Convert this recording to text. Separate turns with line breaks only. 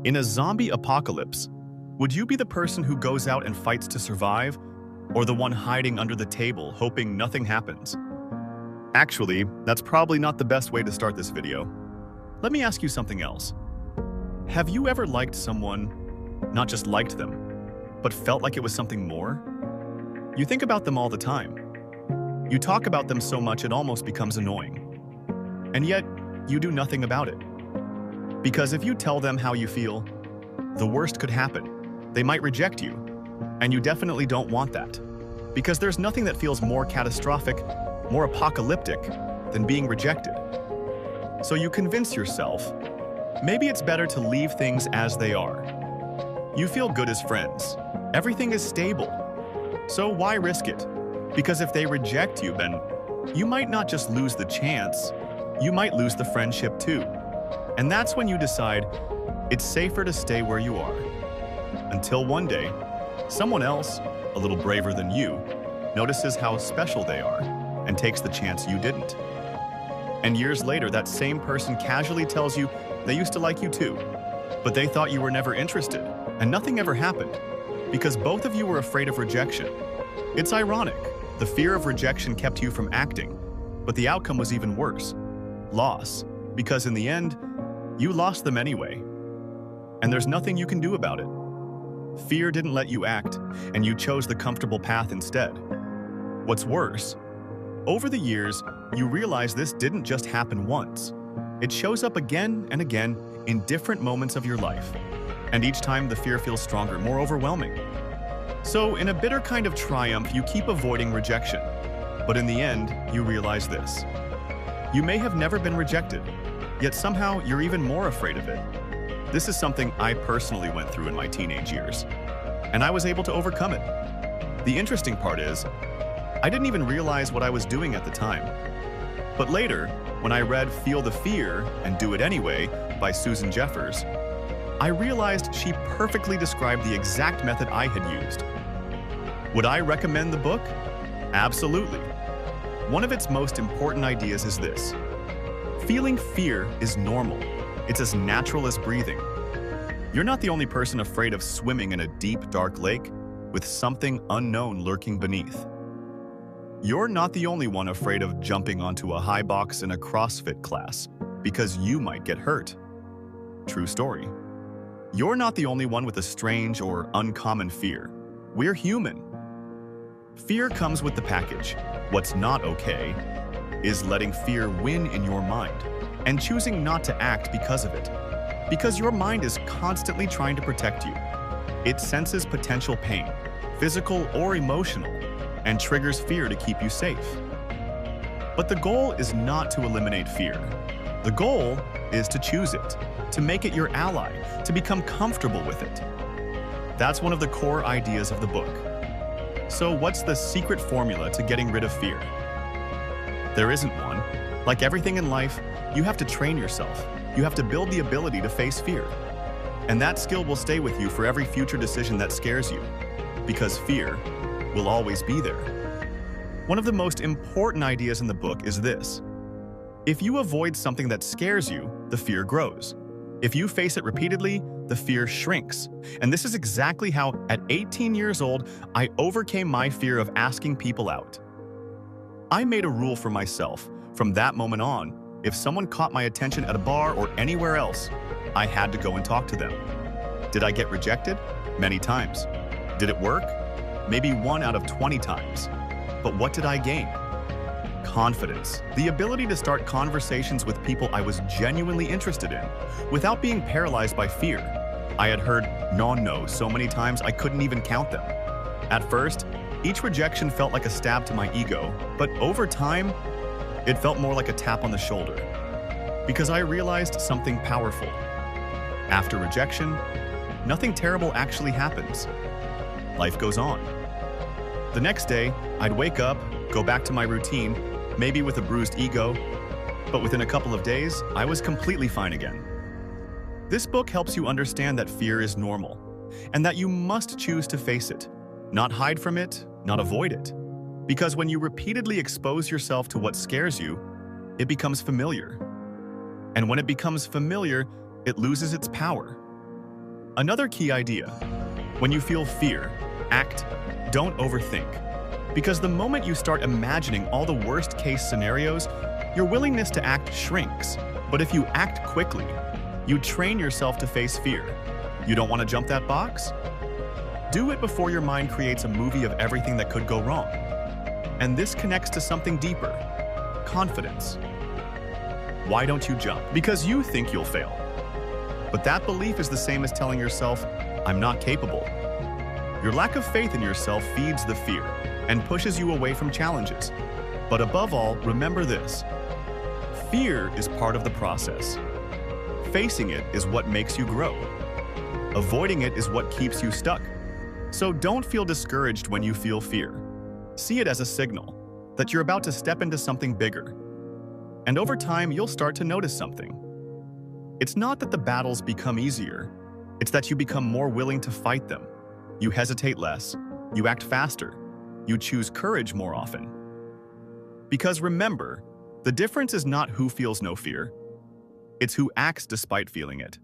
In a zombie apocalypse, would you be the person who goes out and fights to survive, or the one hiding under the table hoping nothing happens? Actually, that's probably not the best way to start this video. Let me ask you something else. Have you ever liked someone, not just liked them, but felt like it was something more? You think about them all the time. You talk about them so much it almost becomes annoying. And yet, you do nothing about it. Because if you tell them how you feel, the worst could happen. They might reject you, and you definitely don't want that. Because there's nothing that feels more catastrophic, more apocalyptic, than being rejected. So you convince yourself, maybe it's better to leave things as they are. You feel good as friends. Everything is stable. So why risk it? Because if they reject you, then you might not just lose the chance, you might lose the friendship too. And that's when you decide it's safer to stay where you are. Until one day, someone else, a little braver than you, notices how special they are and takes the chance you didn't. And years later, that same person casually tells you they used to like you too, but they thought you were never interested, and nothing ever happened, because both of you were afraid of rejection. It's ironic. The fear of rejection kept you from acting, but the outcome was even worse. Loss, because in the end, you lost them anyway. And there's nothing you can do about it. Fear didn't let you act, and you chose the comfortable path instead. What's worse, over the years, you realize this didn't just happen once. It shows up again and again in different moments of your life. And each time the fear feels stronger, more overwhelming. So in a bitter kind of triumph, you keep avoiding rejection. But in the end, you realize this. You may have never been rejected, yet somehow you're even more afraid of it. This is something I personally went through in my teenage years, and I was able to overcome it. The interesting part is, I didn't even realize what I was doing at the time. But later, when I read Feel the Fear and Do It Anyway by Susan Jeffers, I realized she perfectly described the exact method I had used. Would I recommend the book? Absolutely. One of its most important ideas is this. Feeling fear is normal. It's as natural as breathing. You're not the only person afraid of swimming in a deep, dark lake with something unknown lurking beneath. You're not the only one afraid of jumping onto a high box in a CrossFit class because you might get hurt. True story. You're not the only one with a strange or uncommon fear. We're human. Fear comes with the package. What's not okay is letting fear win in your mind and choosing not to act because of it. Because your mind is constantly trying to protect you. It senses potential pain, physical or emotional, and triggers fear to keep you safe. But the goal is not to eliminate fear. The goal is to choose it, to make it your ally, to become comfortable with it. That's one of the core ideas of the book. So what's the secret formula to getting rid of fear? There isn't one. Like everything in life, you have to train yourself. You have to build the ability to face fear. And that skill will stay with you for every future decision that scares you, because fear will always be there. One of the most important ideas in the book is this. If you avoid something that scares you, the fear grows. If you face it repeatedly, the fear shrinks. And this is exactly how, at 18 years old, I overcame my fear of asking people out. I made a rule for myself. From that moment on, if someone caught my attention at a bar or anywhere else, I had to go and talk to them. Did I get rejected? Many times. Did it work? Maybe 1 out of 20 times. But what did I gain? Confidence. The ability to start conversations with people I was genuinely interested in, without being paralyzed by fear. I had heard no so many times I couldn't even count them. At first, each rejection felt like a stab to my ego, but over time, it felt more like a tap on the shoulder. Because I realized something powerful. After rejection, nothing terrible actually happens. Life goes on. The next day, I'd wake up, go back to my routine, maybe with a bruised ego, but within a couple of days, I was completely fine again. This book helps you understand that fear is normal, and that you must choose to face it, not hide from it, not avoid it. Because when you repeatedly expose yourself to what scares you, it becomes familiar. And when it becomes familiar, it loses its power. Another key idea: when you feel fear, act, don't overthink. Because the moment you start imagining all the worst-case scenarios, your willingness to act shrinks. But if you act quickly, you train yourself to face fear. You don't want to jump that box? Do it before your mind creates a movie of everything that could go wrong. And this connects to something deeper: confidence. Why don't you jump? Because you think you'll fail. But that belief is the same as telling yourself, "I'm not capable." Your lack of faith in yourself feeds the fear and pushes you away from challenges. But above all, remember this: fear is part of the process. Facing it is what makes you grow. Avoiding it is what keeps you stuck. So don't feel discouraged when you feel fear. See it as a signal that you're about to step into something bigger. And over time, you'll start to notice something. It's not that the battles become easier, it's that you become more willing to fight them. You hesitate less, you act faster, you choose courage more often. Because remember, the difference is not who feels no fear, it's who acts despite feeling it.